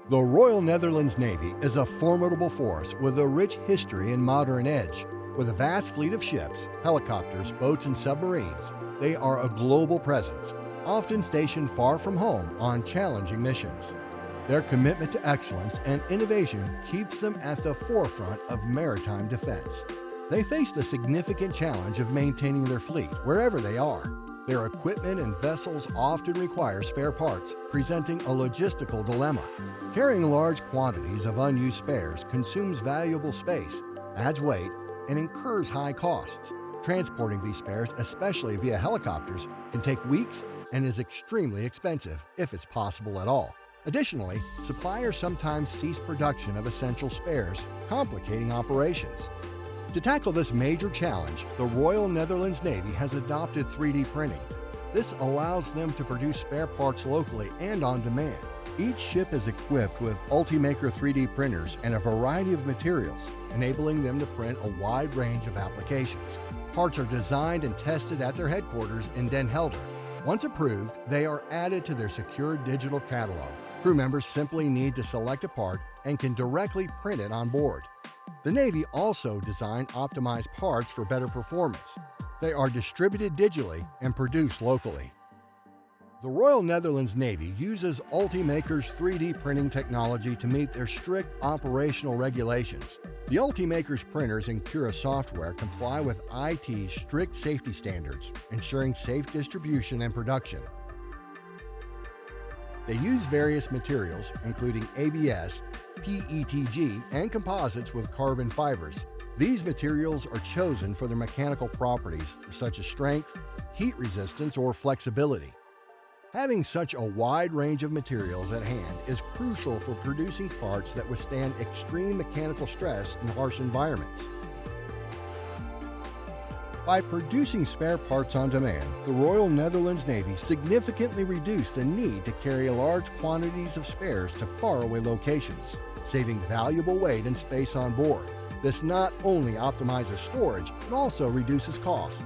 The Royal Netherlands Navy is a formidable force with a rich history and modern edge. With a vast fleet of ships, helicopters, boats, and submarines, they are a global presence, often stationed far from home on challenging missions. Their commitment to excellence and innovation keeps them at the forefront of maritime defense. They face the significant challenge of maintaining their fleet wherever they are. Their equipment and vessels often require spare parts, presenting a logistical dilemma. Carrying large quantities of unused spares consumes valuable space, adds weight, and incurs high costs. Transporting these spares, especially via helicopters, can take weeks and is extremely expensive, if it's possible at all. Additionally, suppliers sometimes cease production of essential spares, complicating operations. To tackle this major challenge, the Royal Netherlands Navy has adopted 3D printing. This allows them to produce spare parts locally and on demand. Each ship is equipped with Ultimaker 3D printers and a variety of materials, enabling them to print a wide range of applications. Parts are designed and tested at their headquarters in Den Helder. Once approved, they are added to their secure digital catalog. Crew members simply need to select a part and can directly print it on board. The Navy also designed optimized parts for better performance. They are distributed digitally and produced locally. The Royal Netherlands Navy uses Ultimaker's 3D printing technology to meet their strict operational regulations. The Ultimaker's printers and Cura software comply with IT's strict safety standards, ensuring safe distribution and production. They use various materials, including ABS, PETG, and composites with carbon fibers. These materials are chosen for their mechanical properties, such as strength, heat resistance, or flexibility. Having such a wide range of materials at hand is crucial for producing parts that withstand extreme mechanical stress in harsh environments. By producing spare parts on demand, the Royal Netherlands Navy significantly reduced the need to carry large quantities of spares to faraway locations, saving valuable weight and space on board. This not only optimizes storage, but also reduces cost.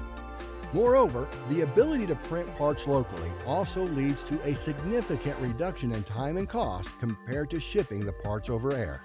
Moreover, the ability to print parts locally also leads to a significant reduction in time and cost compared to shipping the parts over air.